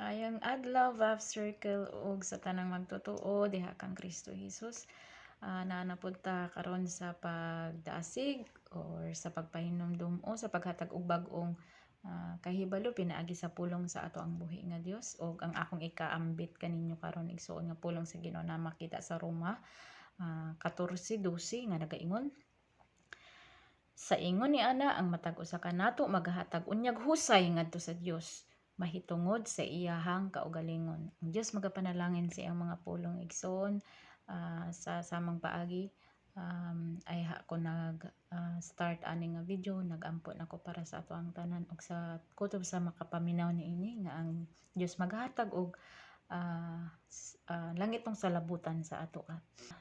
Ayang adlaw Vav Circle ug sa tanang magtotoo diha kang Kristo Jesus. Naanapod ta karon sa pagdasig or sa pagpahinomdum o sa paghatag og bag-ong kahibalo pinaagi sa pulong sa ato ang buhi nga Dios ug ang akong ikaambit kaninyo karon igsuon nga pulong sa Ginoo na makita sa Roma 14:12 nga nagaingon, sa ingon ni ana ang matag usa ka nato maghatag unyag husay ngadto sa Dios mahitungod sa iyahang kaugalingon. Ang Dios magapanalangin sa iyang mga pulong igsoon sa samang paagi. Ay ko nag start ani nga video, nagampot nako para sa ato ang tanan ug sa kutob sa makapaminaw niini nga ang Dios maghatag og langit tong salabutan sa ato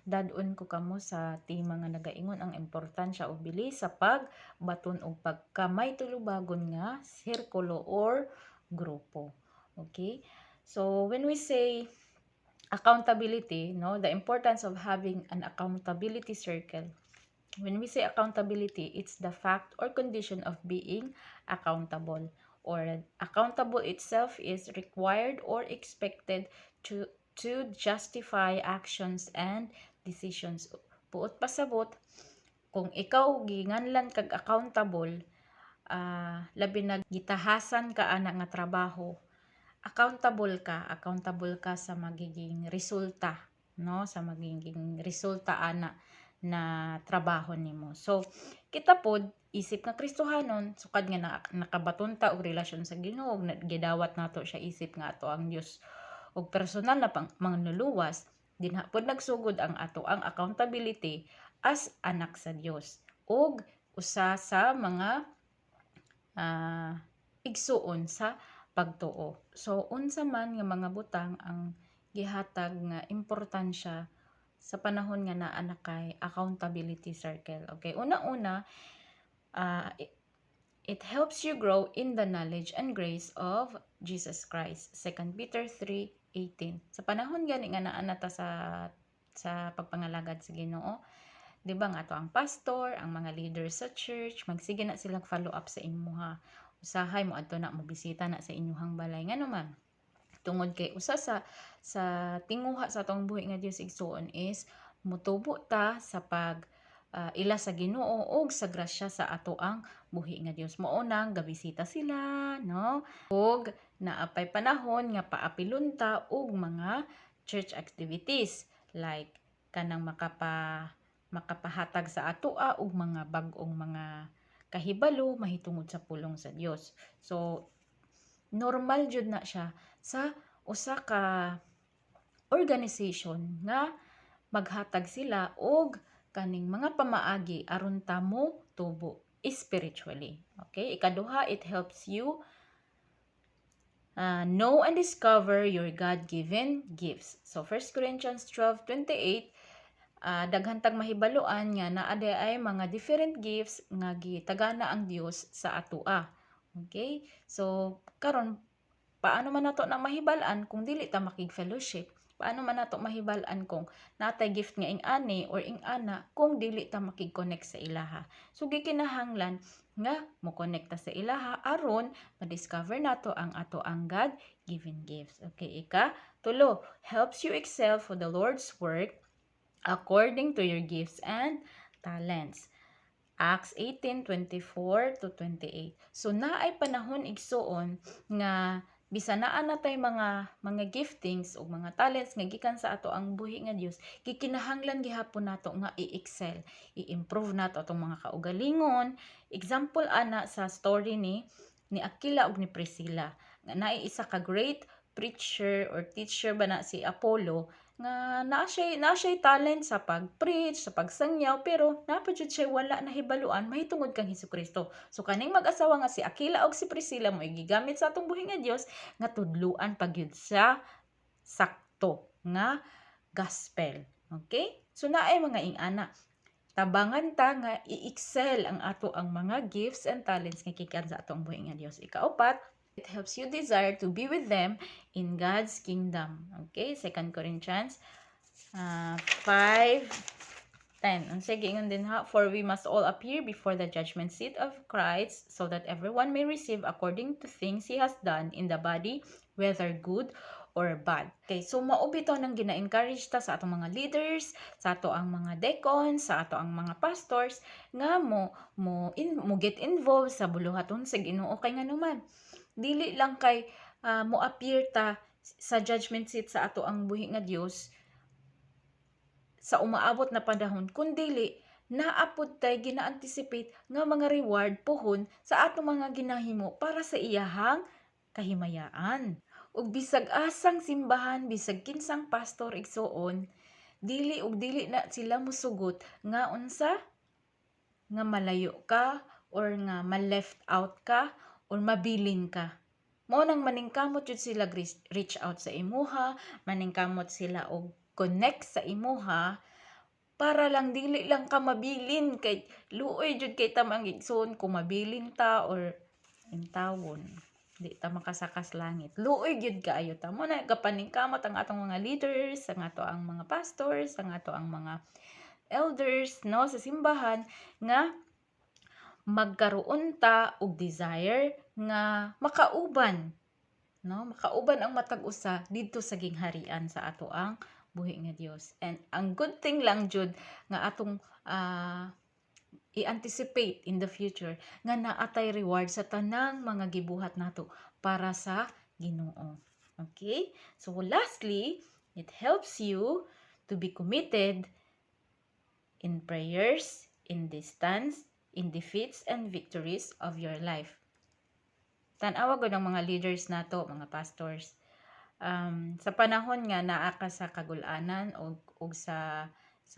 dadon ko kamo sa tema nga nagaingon ang importansya o bilis sa pagbaton og pagkamay tulubagon nga sirkulo or grupo. Okay? So when we say accountability, no, the importance of having an accountability circle. When we say accountability, it's the fact or condition of being accountable, or accountable itself is required or expected to justify actions and decisions. Puot pasabot, kung ikaw ginganlan kag accountable, labi na gitahasan ka ana nga trabaho, accountable ka sa magiging resulta, no, sa magiging resulta ana na trabaho nimo. So kita pod isip nga Kristohanon sukad nga nakabaton ta og relasyon sa Ginoo ug gidawat nato siya isip nga ato ang Dios og personal na mangluluwas, dinha pod nagsugod ang ato ang accountability as anak sa Dios ug usa sa mga igsuon sa pagtuo. So unsa man nga mga butang ang gihatag nga importansya sa panahon nga naa na kay accountability circle. Okay, una-una, it helps you grow in the knowledge and grace of Jesus Christ. 2 Peter 3:18. Sa panahon gani nga naa na ta sa pagpangalagad sa Ginoo, di ba nga ato ang pastor, ang mga leaders sa church, magsige na silang follow up sa imuha. Usahay mo adto na mo bisita na sa inyuhang balay nga naman. Tungod kay usa sa tinguha sa atong buhi nga Dios igsuon is mutubo ta sa pag ila sa Ginoo ug sa grasya sa ato ang buhi nga Dios. Mao nang gabisita sila, no? Ug naapay panahon nga paapilon ta og mga church activities like kanang makapahatag sa atoa og mga bag-ong mga kahibalo mahitungod sa pulong sa Dios. So normal jud na siya sa usa ka organization nga maghatag sila og kaning mga pamaagi aron ta mo tubo spiritually. Okay? Ikaduha, it helps you know and discover your God-given gifts. So 1 Corinthians 12:28, daghan tag mahibaluan nga naa ay mga different gifts nga gitagana ang Dios sa atoa. Okay? So karon paano man nato na mahibal-an kung dili ta makig-fellowship? Paano man nato mahibal-an kung natay gift nga ing-ani or ing-ana kung dili ta makig-connect sa ilaha? So gikinahanglan nga mo connecta sa ilaha aron ma-discover nato ang ato ang God-given gifts. Okay, tulo, helps you excel for the Lord's work according to your gifts and talents. Acts 18:24-28. So naay panahon igsuon nga bisan naa na tay mga giftings o mga talents nga gikan sa ato ang buhi nga Dios, gikinahanglan gihapon nato nga i-excel, i-improve nato atong mga kaugalingon. Example ana sa story ni Aquila ug ni Priscilla, nga naay isa ka great preacher or teacher ba na si Apollo nga naa siya talent sa pag-preach, sa pagsangyaw, pero napajud siya wala nahibaluan mahitungod kang Hesukristo. So kaning mag-asawa nga si Aquila ug si Priscilla mo gigamit sa atong buhi nga Dios nga tudluan pagyud sa sakto nga gospel. Okay? So naay mga ing-ana. Tabangan ta nga i-excel ang ato ang mga gifts and talents nga gikan sa atong buhi nga Dios. Ikaupat, it helps you desire to be with them in God's kingdom. Okay? 2 Corinthians 5 10. Ang sige ingon din ha, for we must all appear before the judgment seat of Christ, so that everyone may receive according to things he has done in the body, whether good or bad. Okay, so maubito nang gina-encourage ta sa atong mga leaders, sa ato ang mga deacons, sa ato ang mga pastors nga mo get involved sa buluhaton sa Ginoo kay nganuman. Dili lang kay mo appear ta sa judgment seat sa ato ang buhi nga Dios sa umaabot na panahon, kundili naapod tay gina-anticipate nga mga reward pohon sa ato mga ginahimo para sa iyahang kahimayaan. Ug bisag asang simbahan, bisag kinsang pastor igsuon, dili na sila musugot nga unsa nga malayo ka or nga ma-left out ka or mabilin ka. Mao nang maningkamot jud sila reach out sa imuha, maningkamot sila og connect sa imuha para lang dili lang ka mabilin kay luoy jud kay ta mangigsoon kung mabilin ta or intawon di ta makasakas langit. Luoy gyud kaayo ta mo na kapaningkamot ang atong mga leaders, ang ato ang mga pastors, ang ato ang mga elders no sa simbahan nga magkaroon ta og desire nga makauban ang matag usa didto sa gingharian sa ato ang buhi nga Dios. And ang good thing lang jud nga atong i-anticipate in the future nga naatay reward sa tanang mga gibuhat nato para sa Ginoo. Okay? So lastly, it helps you to be committed in prayers, in distance, in defeats and victories of your life. Tan-awa gud ang mga leaders nato, mga pastors. Sa panahon nga naa ka sa kagul-anan og sa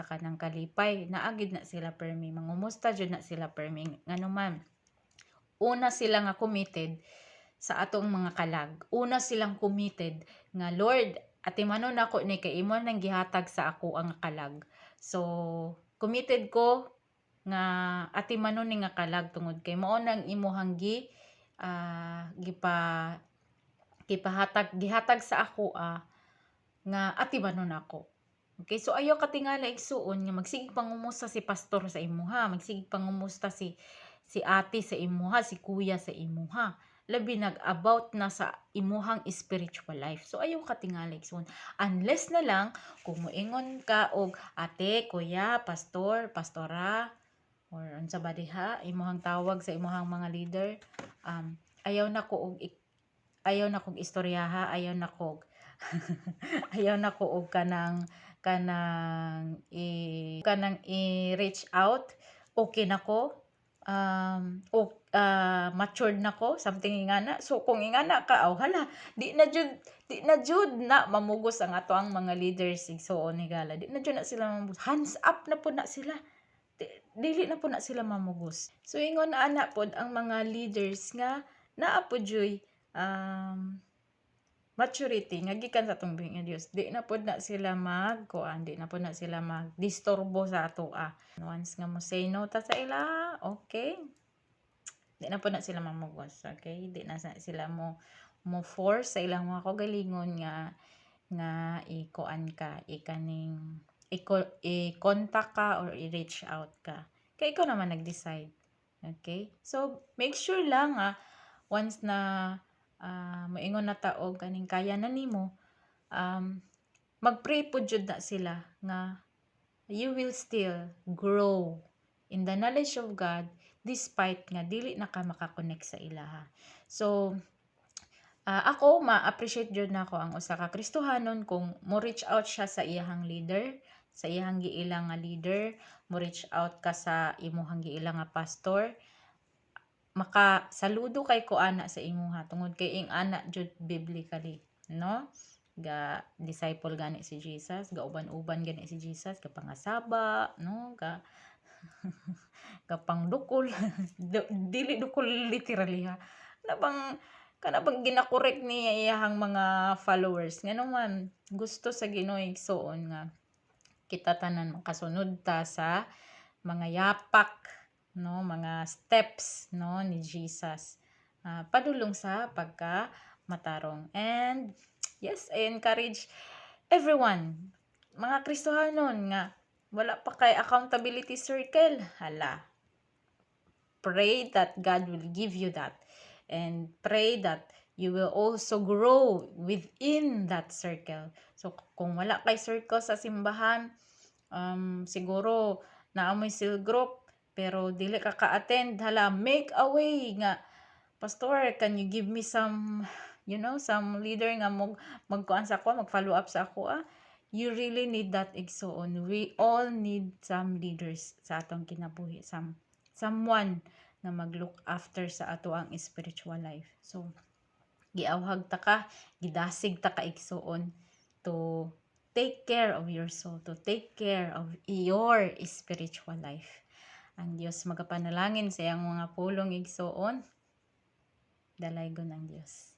kanang kalipay, naagid na sila permi, mangumusta jud na sila permi nganuman. Una sila nga committed sa atong mga kalag. Una silang committed nga Lord, atimanon ako ni kay imo nang gihatag sa ako ang kalag. So committed ko nga atimanon ni nga kalag tungod kay mao nang imuhang gihatag sa ako nga atimanon ako. Okay, so ayaw katingala igsuon nga magsigig pangumusta si pastor sa imuha, magsigig pangumusta si ate sa imuha, si kuya sa imuha. Labi nag-about na sa imuhang spiritual life. So ayaw katingala igsuon unless na lang kung moingon ka og ate, kuya, pastor, pastora or unsa ba diha imuhang tawag sa imuhang mga leader, ayaw na ko og istoryaha, ayaw na ko og kanang i-reach out. Okay na ko, matured na ko, something ingana. So kung ingana ka, hala, di na jud na mamugos ang ato ang mga leaders igsuon ni gala. Di na jud na sila mamugos. Hands up na po na sila. Dili na po na sila mamugos. So ingon na ana pod ang mga leaders nga naa po joy maturity nga gikan sa atong buhi nga Dios. Di na pod na sila di na pod na sila magdisturbo sa ato once nga mo say no ta sa ila, okay, di na pod na sila mamugos. Okay, di na sila mo force sa ilang mga kagalingon nga ikuan ka, i-contact ka or i-reach out ka. Kaya ikaw naman nag-decide. Okay? So, make sure lang once na moingon na taog kaning kaya na nimo, mag-pray po jud na sila nga you will still grow in the knowledge of God despite nga dili na ka makakonect sa ilaha. So, ako ma-appreciate jud nako ang usa ka Kristohanon kung mo reach out siya sa iyahang leader, sa iyahang giilang nga leader, mo reach out ka sa imuhang giilang nga pastor, makasaludo kay ko ana sa imuha tungod kay ing ana jud biblically, no? Ga disciple gani si Jesus, ga uban-uban gani si Jesus, ga pangasaba, no? Ga kapang dukol dili dukol literally ha. Kana bang ginakorek niya iyahang mga followers nga naman gusto sa Ginoo igsuon nga kita tanan makasunod ta sa mga yapak, no, mga steps, no, ni Jesus, padulong sa pagka matarong. And yes, I encourage everyone, mga Kristohanon nga wala pa kay accountability circle, hala, pray that God will give you that, and pray that you will also grow within that circle. So kung wala kay circle sa simbahan, siguro naamoy cell group pero dili ka ka-attend, hala, make a way nga, pastor, can you give me some, some leader nga magkuan sa ako, mag-follow up sa ako. You really need that igsoon. We all need some leaders sa atong kinabuhi, someone na mag-look after sa ato ang spiritual life. So giawhag ta ka, gidasig ta ka igsoon to take care of your soul, to take care of your spiritual life. Ang Diyos magapanalangin sa iyang mga pulong igsoon. Dalaygon ang Diyos.